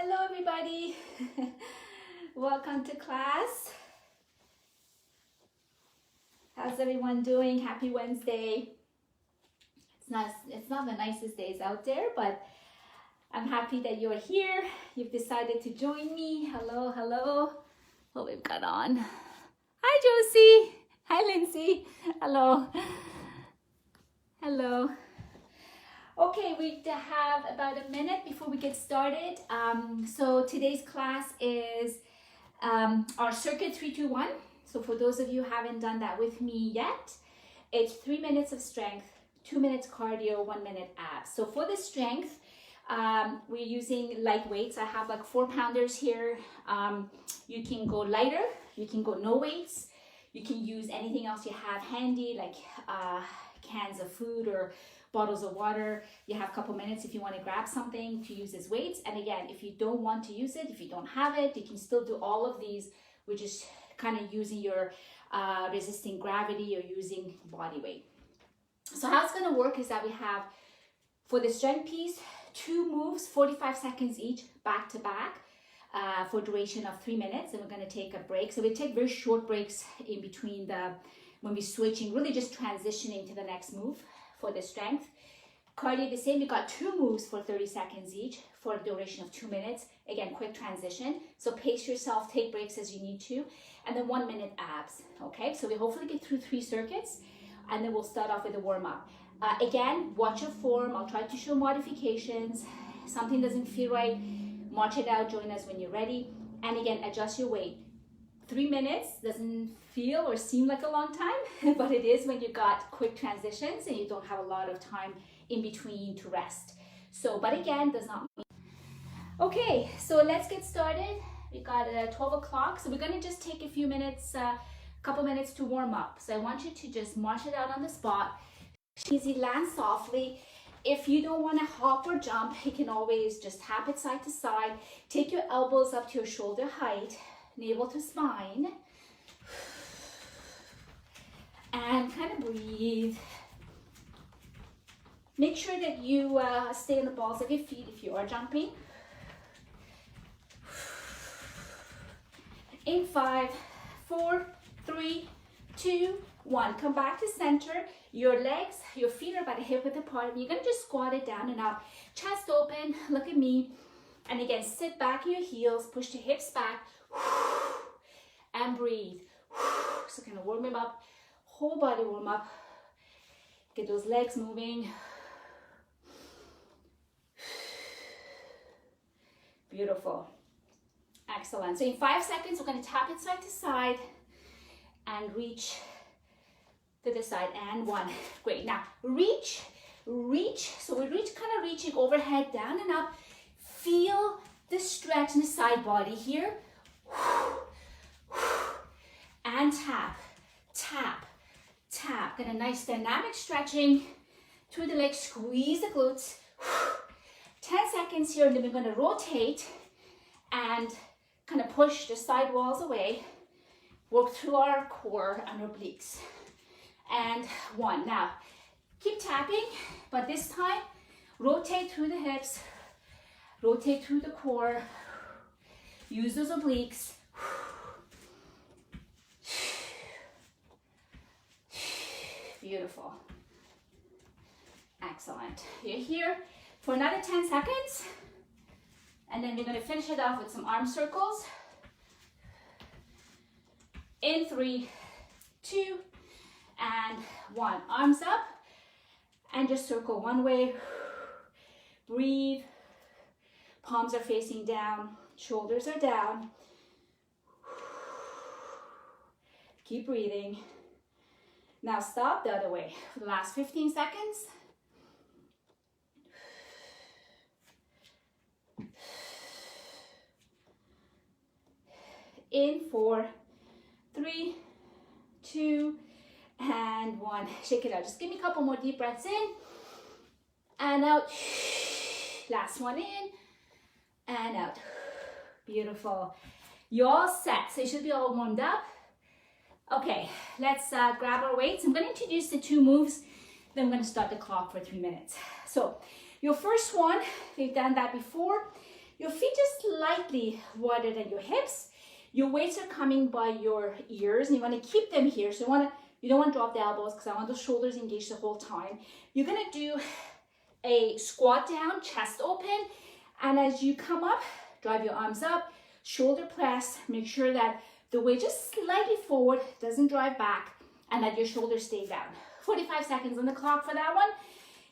Hello everybody. Welcome to class. How's everyone doing? Happy Wednesday. It's not the nicest days out there, but I'm happy that you're here. You've decided to join me. Hello. What we've got on. Hi Josie. Hi Lindsay. Hello. Okay, we have about a minute before we get started. So today's class is our circuit 3-2-1. So for those of you who haven't done that with me yet, it's 3 minutes of strength, 2 minutes cardio, 1 minute abs. So for the strength, we're using light weights. I have like 4-pounders here. You can go lighter, you can go no weights. You can use anything else you have handy, like cans of food or bottles of water. You have a couple minutes if you want to grab something to use as weights. And again, if you don't want to use it, if you don't have it, you can still do all of these, which is kind of using your resisting gravity or using body weight. So how it's going to work is that we have, for the strength piece, 2 moves, 45 seconds each, back to back, for a duration of 3 minutes. And we're going to take a break. So we take very short breaks in between when we're switching, really just transitioning to the next move. For the strength. Cardio the same. We got 2 moves for 30 seconds each for a duration of 2 minutes. Again, quick transition. So pace yourself, take breaks as you need to. And then 1 minute abs. Okay, so we hopefully get through 3 circuits and then we'll start off with a warm-up. Again, watch your form. I'll try to show modifications. Something doesn't feel right, march it out, join us when you're ready. And again, adjust your weight. 3 minutes doesn't feel or seem like a long time, but it is when you got quick transitions and you don't have a lot of time in between to rest. So, but again, does not mean. Okay, so let's get started. We got 12 o'clock, so we're gonna just take a few minutes, couple minutes to warm up. So I want you to just march it out on the spot. Easy, land softly. If you don't want to hop or jump, you can always just tap it side to side. Take your elbows up to your shoulder height. Navel to spine, and kind of breathe. Make sure that you stay on the balls of your feet if you are jumping. In 5, 4, 3, 2, 1. Come back to center. Your legs, your feet are about a hip width apart. You're gonna just squat it down and up. Chest open. Look at me. And again, sit back in your heels. Push the hips back. And breathe. So kind of warm him up, whole body warm up. Get those legs moving. Beautiful. Excellent. So in 5 seconds, we're going to tap it side to side and reach to the side. And 1. Great. Now reach. So we reach, kind of reaching overhead, down and up. Feel the stretch in the side body here. And tap. Get a nice dynamic stretching through the legs, squeeze the glutes. 10 seconds here, and then we're going to rotate and kind of push the side walls away. Work through our core and obliques. And 1. Now, keep tapping, but this time, rotate through the hips, rotate through the core, use those obliques. Beautiful. Excellent. You're here for another 10 seconds. And then we're going to finish it off with some arm circles. In 3, 2, and 1. Arms up. And just circle one way. Breathe. Palms are facing down. Shoulders are down. Keep breathing. Now stop the other way for the last 15 seconds. In 4, 3, 2, and 1. Shake it out. Just give me a couple more deep breaths in and out. Last one in and out. Beautiful. You're all set. So you should be all warmed up. Okay, let's grab our weights. I'm going to introduce the 2 moves, then I'm going to start the clock for 3 minutes. So your first one, we've done that before. Your feet just slightly wider than your hips. Your weights are coming by your ears, and you want to keep them here. So you don't want to drop the elbows because I want those shoulders engaged the whole time. You're going to do a squat down, chest open, and as you come up, drive your arms up, shoulder press, make sure that the weight just slightly forward, doesn't drive back, and that your shoulders stay down. 45 seconds on the clock for that one.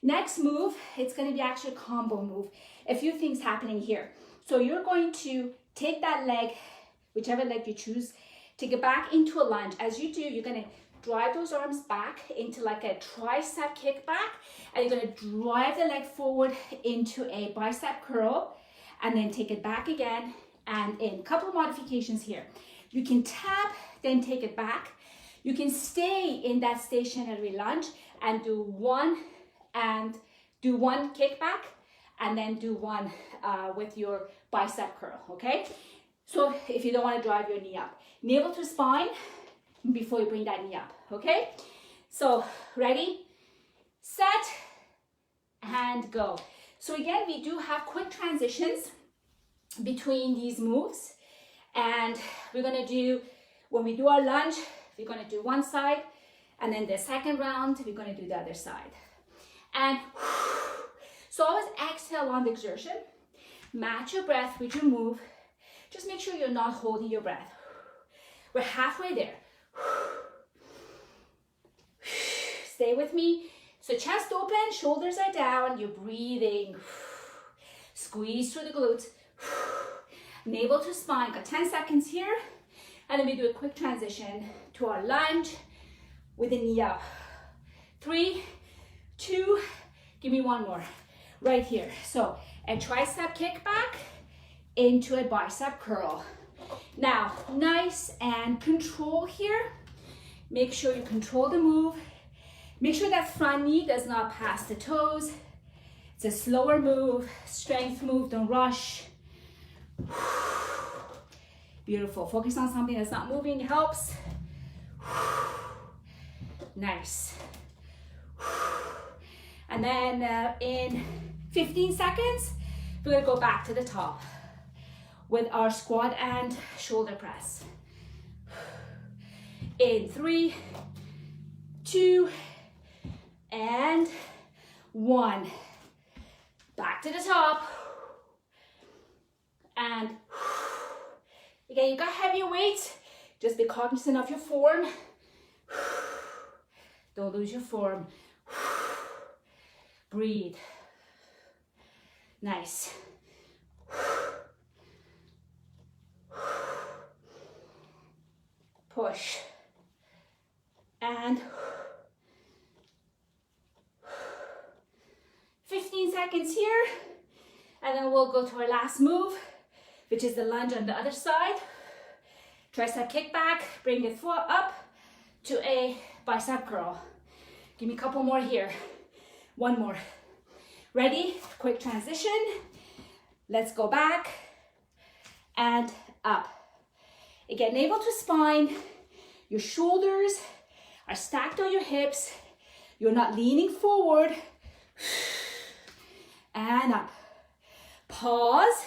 Next move, it's going to be actually a combo move. A few things happening here. So you're going to take that leg, whichever leg you choose, take it back into a lunge. As you do, you're going to drive those arms back into like a tricep kickback, and you're going to drive the leg forward into a bicep curl, and then take it back again, and in. Couple of modifications here. You can tap, then take it back. You can stay in that stationary lunge and do one kickback, and then do one with your bicep curl, okay? So if you don't want to drive your knee up, navel to spine before you bring that knee up, okay? So ready, set, and go. So again, we do have quick transitions between these moves, and we're gonna do, when we do our lunge, we're gonna do one side, and then the second round, we're gonna do the other side. And so always exhale on the exertion, match your breath with your move. Just make sure you're not holding your breath. We're halfway there. Stay with me. So chest open, shoulders are down, you're breathing. Squeeze through the glutes. Navel to spine, got 10 seconds here. And then we do a quick transition to our lunge with the knee up. 3, 2, give me one more. Right here. So a tricep kickback into a bicep curl. Now, nice and control here. Make sure you control the move. Make sure that front knee does not pass the toes. It's a slower move, strength move, don't rush. Beautiful. Focus on something that's not moving, helps. Nice. And then in 15 seconds, we're gonna go back to the top with our squat and shoulder press. In 3, 2, and 1. Back to the top. And again, you got heavier weights, just be cognizant of your form. Don't lose your form. Breathe. Nice. Push. And 15 seconds here. And then we'll go to our last move, which is the lunge on the other side. Tricep kickback, bring the foot up to a bicep curl. Give me a couple more here. One more. Ready? Quick transition. Let's go back and up. Again, navel to spine. Your shoulders are stacked on your hips. You're not leaning forward. And up. Pause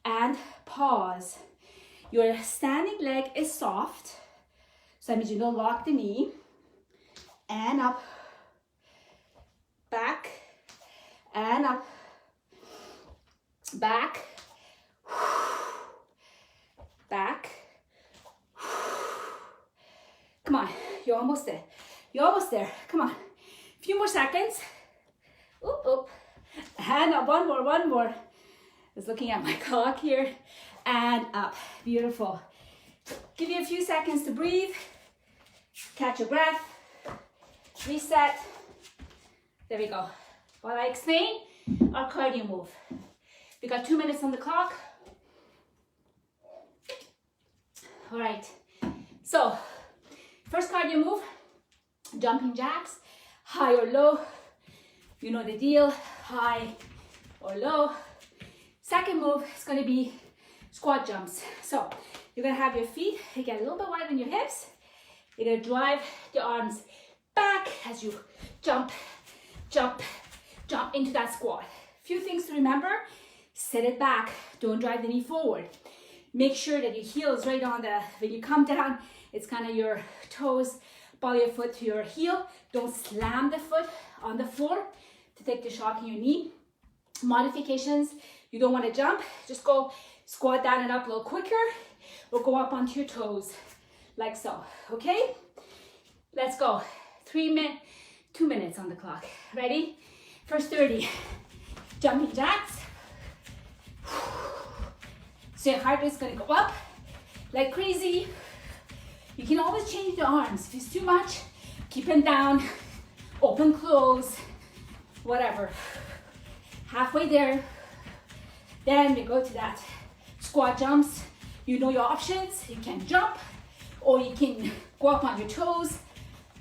and pause. Your standing leg is soft, so that means you don't lock the knee. And up, back, and up, back, back. Come on, you're almost there. You're almost there. Come on, a few more seconds. Oop, oop. And up, one more. Just looking at my clock here. And up. Beautiful. Give you a few seconds to breathe. Catch your breath. Reset. There we go. While I explain our cardio move. We got 2 minutes on the clock. All right. So, first cardio move, jumping jacks, high or low. You know the deal, high or low. Second move is going to be squat jumps. So you're going to have your feet, again, a little bit wider than your hips. You're going to drive the arms back as you jump, jump, jump into that squat. Few things to remember. Sit it back. Don't drive the knee forward. Make sure that your heel is right on the, when you come down, it's kind of your toes, ball your foot to your heel. Don't slam the foot on the floor to take the shock in your knee. Modifications, you don't want to jump, just go squat down and up a little quicker, or go up onto your toes, like so, okay? Let's go. 2 minutes on the clock. Ready? First 30. Jumping jacks. So your heart rate's gonna go up like crazy. You can always change the arms. If it's too much, keep them down, open, close, whatever. Halfway there. Then we go to that squat jumps. You know your options. You can jump, or you can go up on your toes,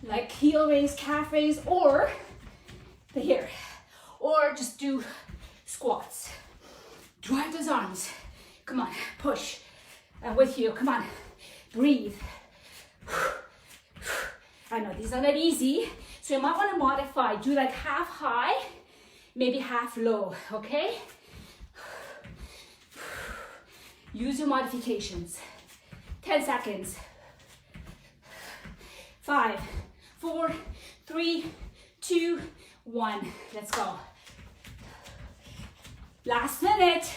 like heel raise, calf raise, or the here. Or just do squats. Drive those arms. Come on, push. And with you, come on, breathe. I know these are not easy, so you might want to modify. Do like half high, maybe half low, okay? Use your modifications. 10 seconds. 5, 4, 3, 2, 1. Let's go. Last minute.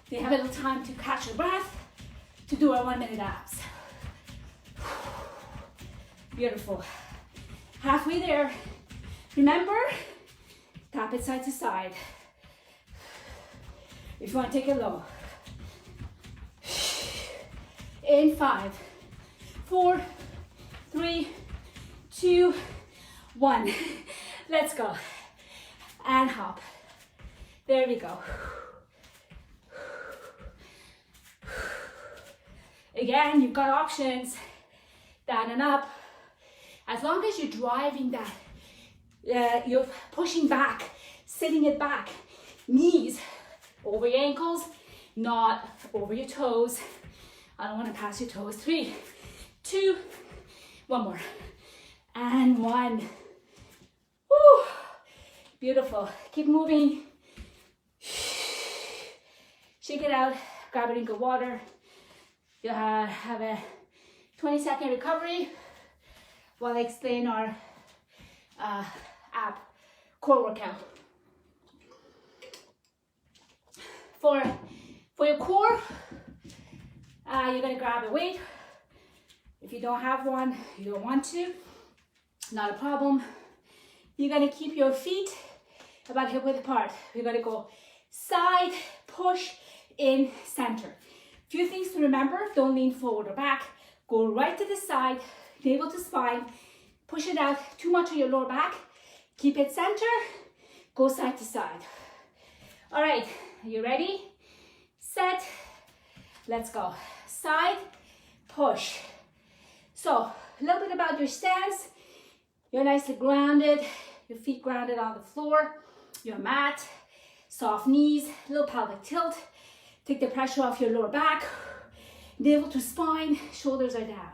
They have a little time to catch your breath to do our 1 minute abs. Beautiful. Halfway there. Remember, tap it side to side. If you want to take it low. In 5, 4, 3, 2, 1. Let's go. And hop. There we go. Again, you've got options, down and up. As long as you're driving that, you're pushing back, sitting it back, knees over your ankles, not over your toes. I don't want to pass your toes. 3, 2, 1 more, and 1. Woo. Beautiful. Keep moving. Shake it out. Grab a drink of water. You have a 20-second recovery while I explain our ab core workout. For your core, you're gonna grab a weight. If you don't have one, you don't want to, not a problem. You're gonna keep your feet about hip width apart. We're gonna go side, push, in, center. Few things to remember: don't lean forward or back. Go right to the side, navel to spine. Push it out too much on your lower back. Keep it center. Go side to side. All right, are you ready? Set. Let's go. Side, push. So a little bit about your stance. You're nicely grounded. Your feet grounded on the floor. Your mat. Soft knees. Little pelvic tilt. Take the pressure off your lower back, navel to spine, shoulders are down.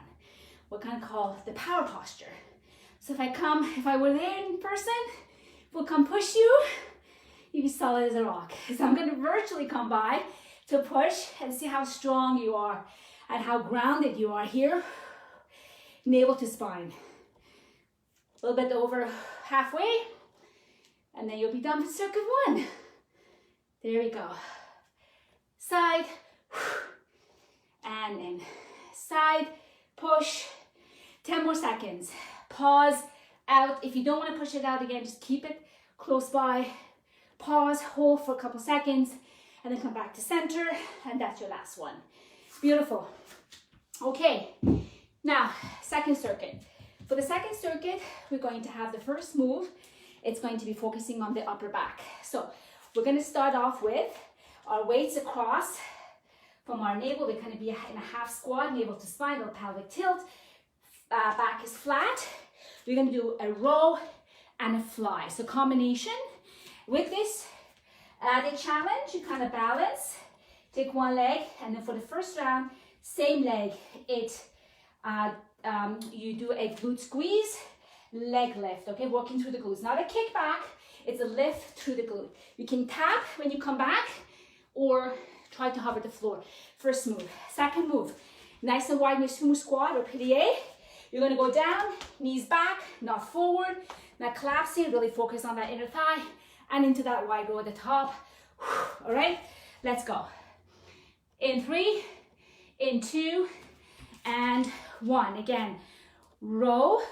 What kind of call the power posture. So if I were there in person, we'll come push you, you'd be solid as a rock. So I'm gonna virtually come by to push and see how strong you are and how grounded you are here. Navel to spine. A little bit over halfway, and then you'll be done with circuit 1. There we go. Side, and in. Side, push. 10 more seconds. Pause, out. If you don't want to push it out again, just keep it close by. Pause, hold for a couple seconds, and then come back to center, and that's your last one. Beautiful. Okay, now, second circuit. For the second circuit, we're going to have the first move. It's going to be focusing on the upper back. So we're going to start off with our weights across from our navel. We're going to be in a half squat, navel to spine, little pelvic tilt. Back is flat. We're going to do a row and a fly. So combination. With this added challenge, you kind of balance. Take one leg, and then for the first round, same leg. You do a glute squeeze, leg lift, okay? Working through the glutes. Not a kick back, it's a lift through the glute. You can tap when you come back or try to hover the floor. First move. Second move, nice and wide in your sumo squat or plie. You're gonna go down, knees back, not forward, not collapsing, really focus on that inner thigh and into that wide row at the top. All right, let's go. In 3, in 2, and 1. Again, row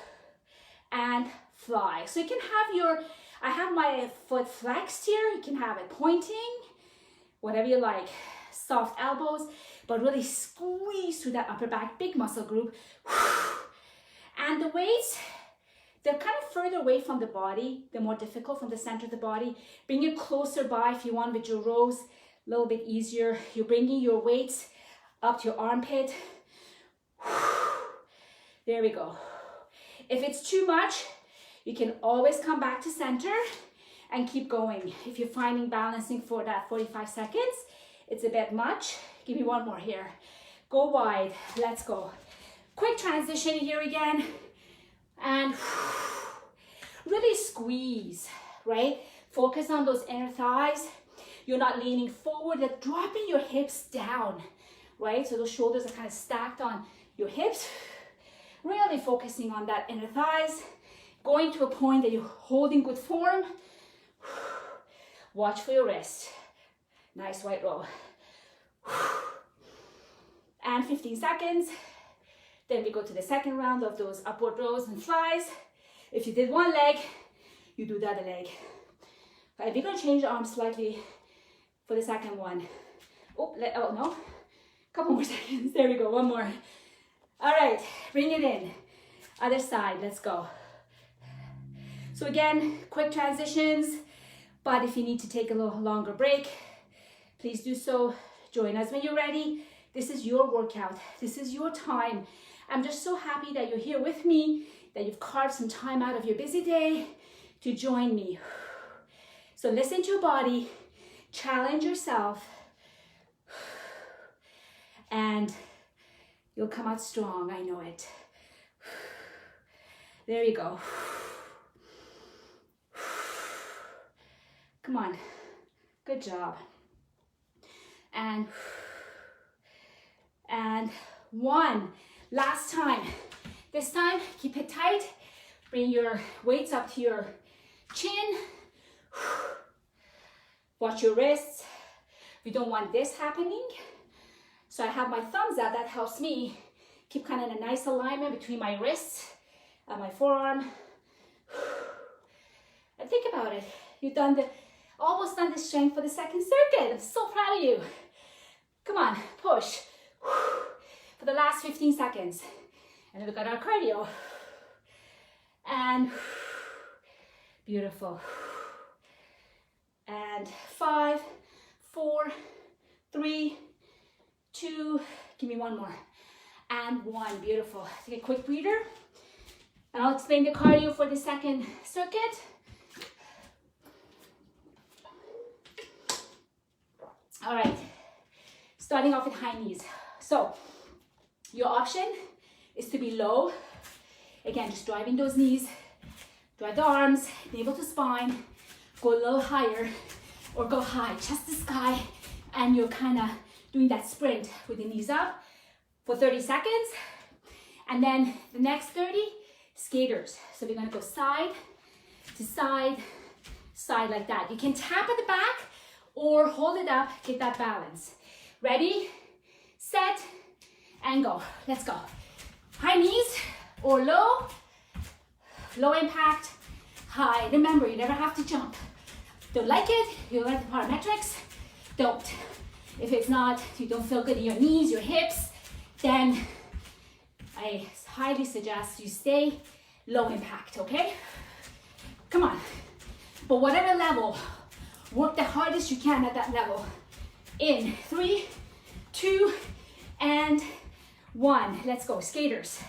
and fly. So you can have your, I have my foot flexed here. You can have it pointing, whatever you like. Soft elbows, but really squeeze through that upper back, big muscle group. And the weights, they're kind of further away from the body. They're more difficult from the center of the body. Bring it closer by if you want with your rows, a little bit easier. You're bringing your weights up to your armpit. There we go. If it's too much, you can always come back to center and keep going. If you're finding balancing for that 45 seconds, it's a bit much. Give me one more here. Go wide, let's go. Quick transition here again. And really squeeze, right? Focus on those inner thighs. You're not leaning forward, you're dropping your hips down, right? So those shoulders are kind of stacked on your hips. Really focusing on that inner thighs. Going to a point that you're holding good form. Watch for your wrist. Nice white roll. And 15 seconds. Then we go to the second round of those upward rows and flies. If you did one leg, you do the other leg. Right, we're gonna change the arms slightly for the second one. Oh no, couple more seconds. There we go, one more. All right, bring it in. Other side, let's go. So again, quick transitions, but if you need to take a little longer break, please do so. Join us when you're ready. This is your workout. This is your time. I'm just so happy that you're here with me, that you've carved some time out of your busy day to join me. So listen to your body, challenge yourself, and you'll come out strong, I know it. There you go. Come on, good job. And 1. Last time. This time, keep it tight. Bring your weights up to your chin. Watch your wrists. We don't want this happening. So I have my thumbs out. That helps me keep kind of a nice alignment between my wrists and my forearm. And think about it. You've done almost done the strength for the second circuit. I'm so proud of you. Come on, push. For the last 15 seconds. And we've got our cardio. And beautiful. And 5, 4, 3, 2, give me one more. And 1, beautiful. Take a quick breather. And I'll explain the cardio for the second circuit. All right, starting off with high knees. So your option is to be low. Again, just driving those knees, drive the arms, navel to spine, go a little higher or go high, chest to sky, and you're kind of doing that sprint with the knees up for 30 seconds. And then the next 30, skaters. So we're gonna go side to side, side like that. You can tap at the back or hold it up, get that balance. Ready, set, and go. Let's go. High knees or low, low impact, high. Remember, you never have to jump. Don't like it, you learn the parametrics, don't. If it's not, you don't feel good in your knees, your hips, then I highly suggest you stay low impact, okay? Come on. But whatever level, work the hardest you can at that level. In 3, 2, and 1. Let's go, skaters.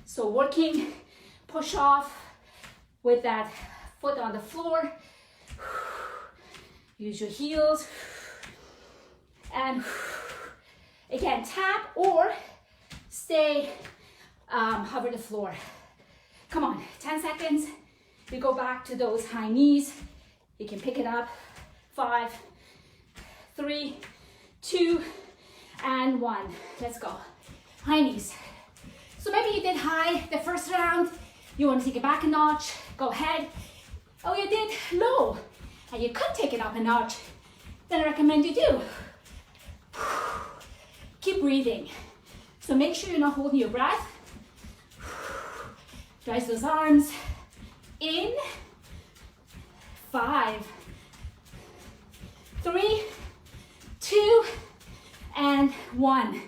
So working push off with that foot on the floor. Use your heels. And again, tap or stay, hover the floor. Come on, 10 seconds. We go back to those high knees. You can pick it up. 5, 3, 2, and 1. Let's go. High knees. So maybe you did high the first round. You want to take it back a notch. Go ahead. Oh, you did low. And you could take it up a notch. Then I recommend you do. Keep breathing. So make sure you're not holding your breath. Rise those arms. In. 5, 3, 2, and 1.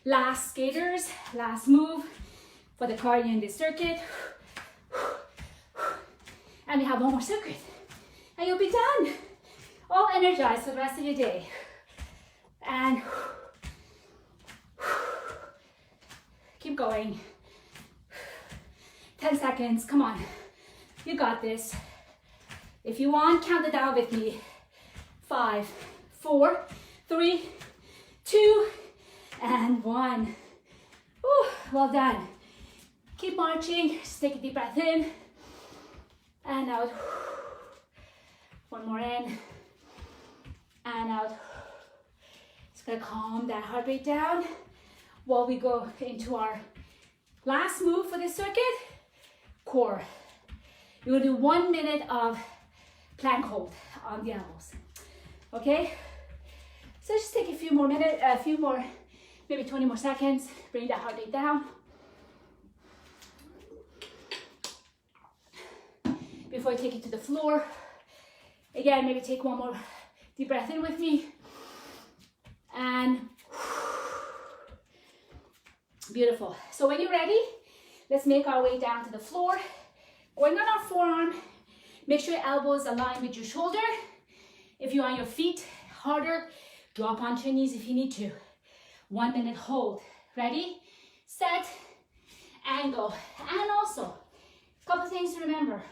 Last skaters, last move for the cardio in this circuit. And we have one more circuit. And you'll be done. All energized for the rest of your day. And keep going. 10 seconds, come on. You got this. If you want, count it down with me. 5, 4, 3, 2, and 1. Ooh, well done. Keep marching. Just take a deep breath in and out. One more in and out. Just gonna calm that heart rate down while we go into our last move for this circuit. Core. You're gonna do 1 minute of plank hold on the elbows. Okay? So just take a few more minutes, maybe 20 more seconds. Bring that heart rate down. Before you take it to the floor. Again, maybe take one more deep breath in with me. And beautiful. So when you're ready, let's make our way down to the floor. Going on our forearm, make sure your elbows align with your shoulder. If you're on your feet, harder, drop onto your knees if you need to. 1 minute hold. Ready, set, and go. And also, a couple things to remember.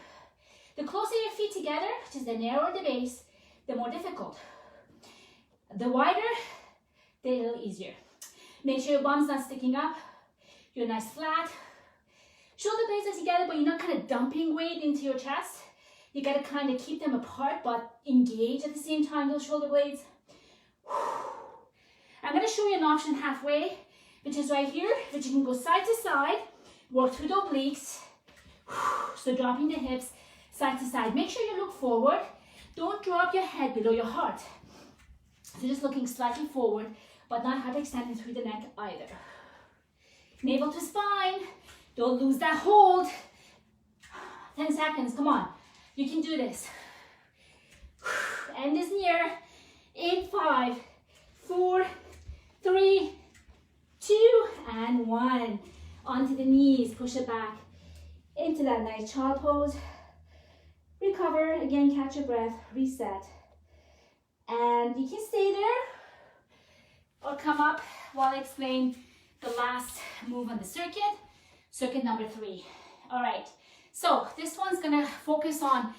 The closer your feet together, which is the narrower the base, the more difficult. The wider, the little easier. Make sure your bum's not sticking up. You're nice flat. Shoulder blades are together, but you're not kind of dumping weight into your chest. You gotta kind of keep them apart, but engage at the same time, those shoulder blades. I'm gonna show you an option halfway, which is right here, which you can go side to side, work through the obliques. So dropping the hips, side to side. Make sure you look forward. Don't drop your head below your heart. So just looking slightly forward, but not hyperextending through the neck either. Navel to spine. Don't lose that hold. 10 seconds, come on. You can do this. End is near. In 5, 4, 3, 2, and 1. Onto the knees, push it back. Into that nice child pose. Recover, again, catch your breath, reset. And you can stay there or come up while I explain the last move on the circuit. Circuit number 3. All right, so this one's gonna focus on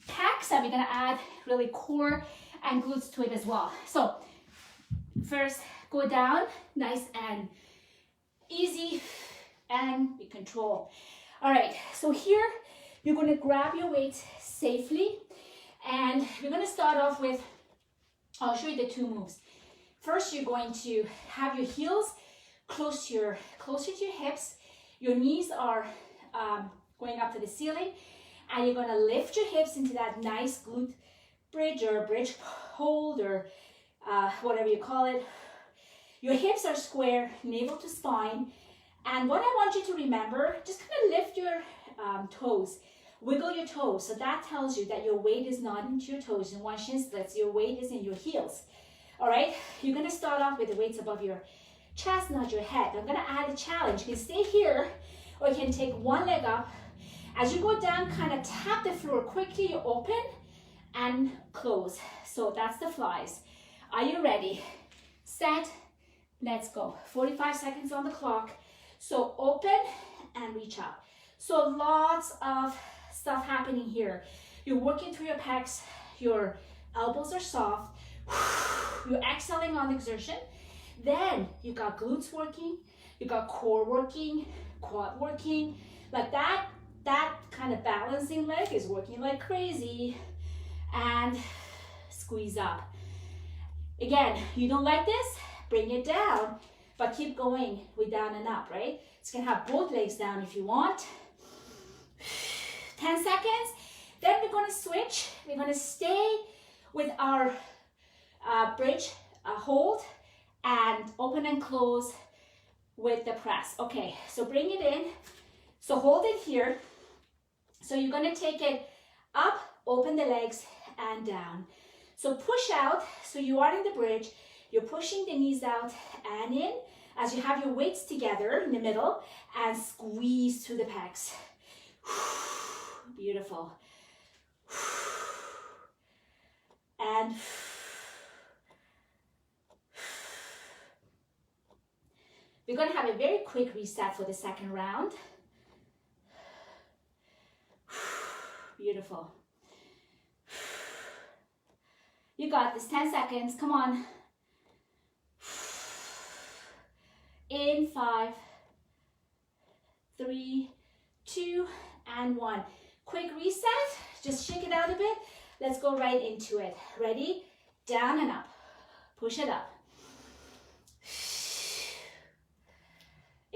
pecs, and we're gonna add really core and glutes to it as well. So first, go down, nice and easy, and with control. All right, so here you're gonna grab your weight safely, and you're gonna start off with, I'll show you the 2 moves. First, you're going to have your heels closer to your hips. Your knees are going up to the ceiling, and you're gonna lift your hips into that nice glute bridge or bridge hold or whatever you call it. Your hips are square, navel to spine. And what I want you to remember, just kind of lift your toes, wiggle your toes. So that tells you that your weight is not into your toes in one shin splits, your weight is in your heels. All right, you're gonna start off with the weights above your chest, not your head. I'm gonna add a challenge. You can stay here, or you can take one leg up. As you go down, kind of tap the floor quickly, you open and close. So that's the flies. Are you ready? Set, let's go. 45 seconds on the clock. So open and reach out. So lots of stuff happening here. You're working through your pecs, your elbows are soft, you're exhaling on exertion. Then you got glutes working, you got core working, quad working, Like that kind of balancing leg is working like crazy. And squeeze up. Again, you don't like this, bring it down, but keep going with down and up, right? So you can have both legs down if you want. 10 seconds. Then we're going to switch. We're going to stay with our bridge hold and open and close with the press. Okay, so bring it in. So hold it here. So you're going to take it up, open the legs, and down. So push out. So you are in the bridge. You're pushing the knees out and in as you have your weights together in the middle and squeeze through the pecs. Beautiful. And we're going to have a very quick reset for the second round. Beautiful. You got this. 10 seconds. Come on. In 5, 3, 2, and 1. Quick reset. Just shake it out a bit. Let's go right into it. Ready? Down and up. Push it up.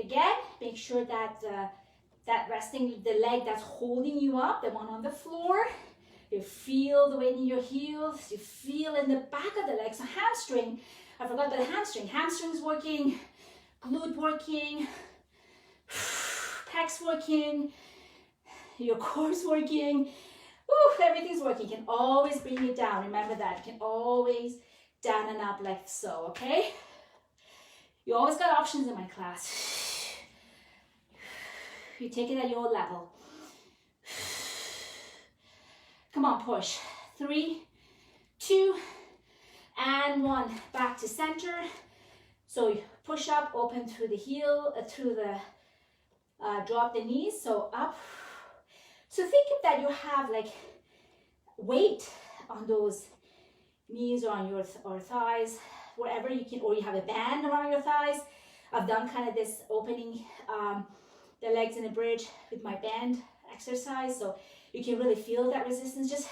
Again, make sure that that resting, the leg that's holding you up, the one on the floor, you feel the weight in your heels, you feel in the back of the leg. So hamstring, I forgot about the hamstring. Hamstring's working, glute working, pecs working, your core's working. Woo, everything's working. You can always bring it down. Remember that. You can always down and up like so, okay? You always got options in my class. You take it at your level. Come on, push. 3, 2, and 1. Back to center. So you push up, open through the heel, drop the knees, so up. So think of that you have like weight on those knees or on your or thighs, wherever you can, or you have a band around your thighs. I've done kind of this opening the legs in a bridge with my band exercise, so you can really feel that resistance. Just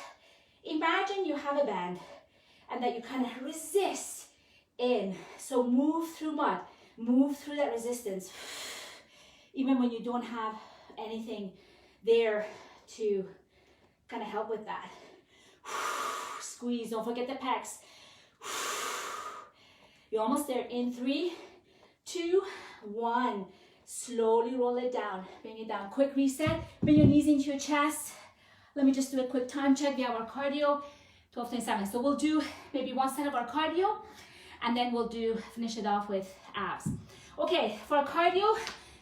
imagine you have a band and that you kind of resist in. So move through mud, move through that resistance, even when you don't have anything there to kind of help with that. Squeeze, don't forget the pecs. You're almost there. In 3, 2, 1. Slowly roll it down. Bring it down. Quick reset. Bring your knees into your chest. Let me just do a quick time check. We have our cardio, 12:27. So we'll do maybe one set of our cardio, and then we'll finish it off with abs. Okay, for our cardio,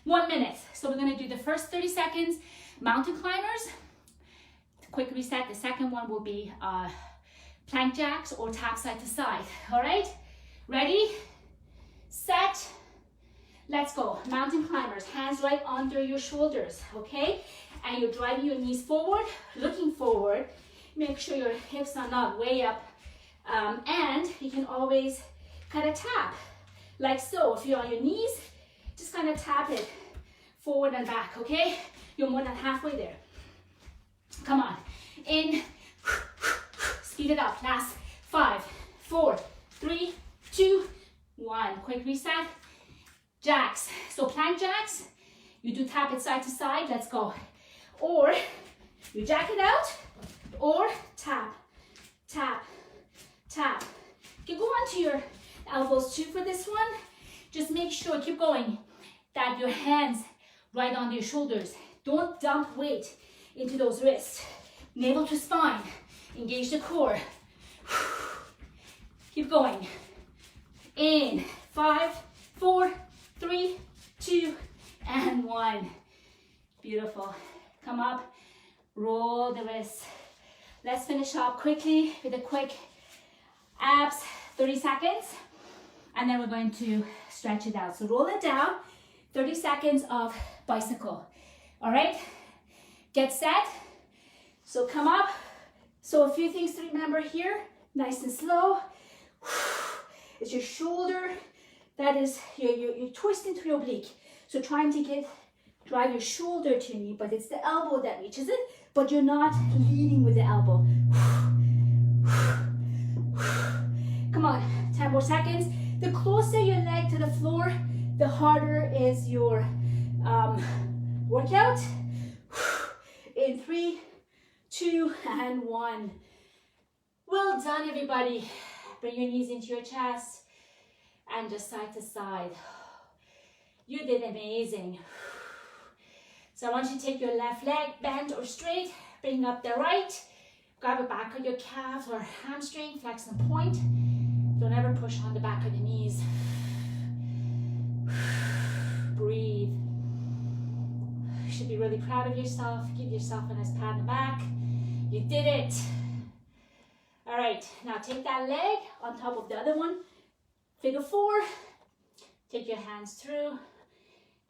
1 minute. So we're gonna do the first 30 seconds, mountain climbers. Quick reset. The second one will be plank jacks or tap side to side. All right, ready, set, let's go. Mountain climbers, hands right under your shoulders, okay? And you're driving your knees forward, looking forward. Make sure your hips are not way up. And you can always kind of tap, like so. If you're on your knees, just kind of tap it forward and back, okay? You're more than halfway there. Come on, in, speed it up. Last 5, 4, 3, 2, 1. Quick reset. Jacks. So plank jacks, you do tap it side to side. Let's go. Or you jack it out, or tap, tap, tap. You can go onto your elbows too for this one. Just make sure, keep going, that your hands right on your shoulders. Don't dump weight into those wrists. Navel to spine. Engage the core. Keep going. In 5, 4, 3, 2, and 1. Beautiful. Come up, roll the wrists. Let's finish up quickly with a quick abs, 30 seconds. And then we're going to stretch it out. So roll it down, 30 seconds of bicycle. All right, get set. So come up. So a few things to remember here, nice and slow. It's your shoulder, that is, you're twisting through your oblique. So trying to get drive your shoulder to your knee, but it's the elbow that reaches it, but you're not leading with the elbow. Come on, 10 more seconds. The closer your leg to the floor, the harder is your workout. In 3, 2, and 1. Well done, everybody. Bring your knees into your chest and just side to side. You did amazing. So I want you to take your left leg bent or straight, bring up the right, grab the back of your calf or hamstring, flex and point. Don't ever push on the back of the knees. Breathe. You should be really proud of yourself. Give yourself a nice pat on the back. You did it. All right, now take that leg on top of the other one. Figure 4. Take your hands through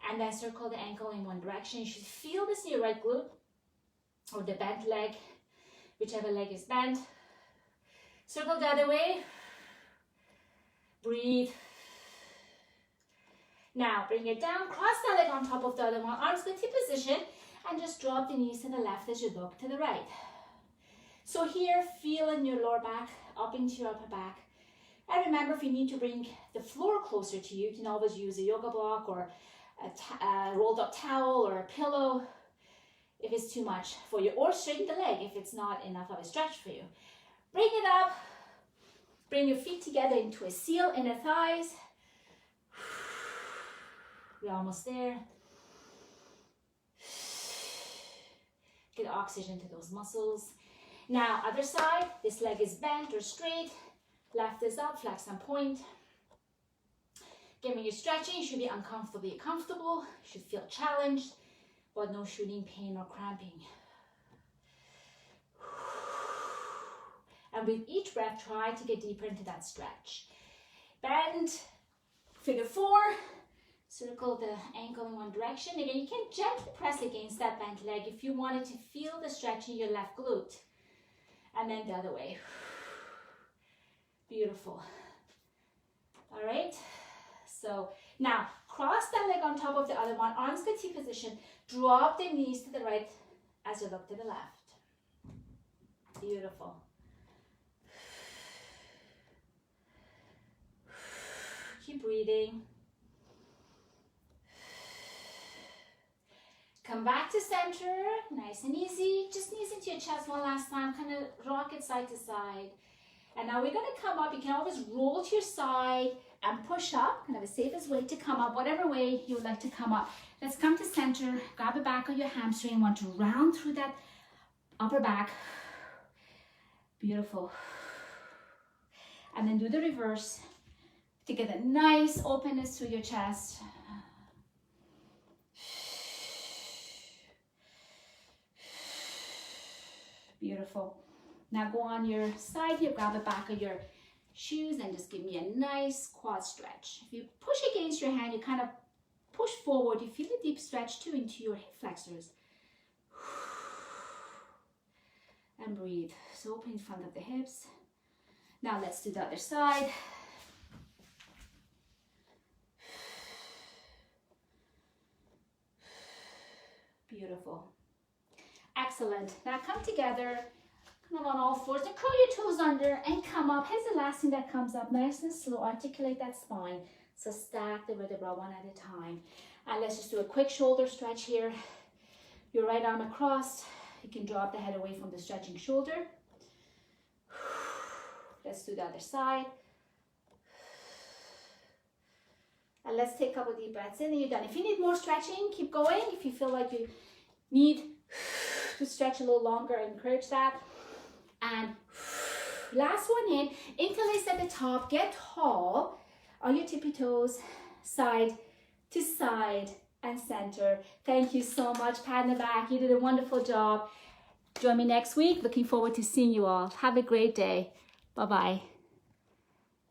and then circle the ankle in one direction. You should feel this in your right glute or the bent leg, whichever leg is bent. Circle the other way. Breathe. Now bring it down, cross that leg on top of the other one, arms go to position, and just drop the knees to the left as you look to the right. So here, feel in your lower back, up into your upper back. And remember, if you need to bring the floor closer to you, you can always use a yoga block or a rolled up towel or a pillow if it's too much for you, or straighten the leg if it's not enough of a stretch for you. Bring it up, bring your feet together into a seal, inner thighs. We're almost there. Get oxygen to those muscles. Now, other side, this leg is bent or straight. Left is up, flex and point. Again, when you're stretching, you should be uncomfortably comfortable. You should feel challenged, but no shooting pain or cramping. And with each breath, try to get deeper into that stretch. Bend, figure 4. Circle the ankle in one direction. Again, you can gently press against that bent leg if you wanted to feel the stretch in your left glute. And then the other way. Beautiful. All right. So now cross that leg on top of the other one. Arms go T position. Drop the knees to the right as you look to the left. Beautiful. Keep breathing. Come back to center, nice and easy. Just knees into your chest one last time, kind of rock it side to side. And now we're gonna come up. You can always roll to your side and push up, kind of the safest way to come up, whatever way you would like to come up. Let's come to center, grab the back of your hamstring, want to round through that upper back. Beautiful. And then do the reverse to get a nice openness through your chest. Beautiful. Now go on your side here, grab the back of your shoes and just give me a nice quad stretch. If you push against your hand, you kind of push forward. You feel a deep stretch too into your hip flexors. And breathe. So open in front of the hips. Now let's do the other side. Beautiful. Excellent. Now come together, kind of on all fours, and curl your toes under and come up. Here's the last thing that comes up, nice and slow. Articulate that spine. So stack the vertebra one at a time. And let's just do a quick shoulder stretch here. Your right arm across. You can drop the head away from the stretching shoulder. Let's do the other side. And let's take a couple deep breaths in and you're done. If you need more stretching, keep going. If you feel like you need to stretch a little longer, encourage that. And last one in, interlace at the top, get tall on your tippy toes, side to side and center. Thank you so much. Pat in the back, you did a wonderful job. Join me next week. Looking forward to seeing you all. Have a great day. Bye-bye.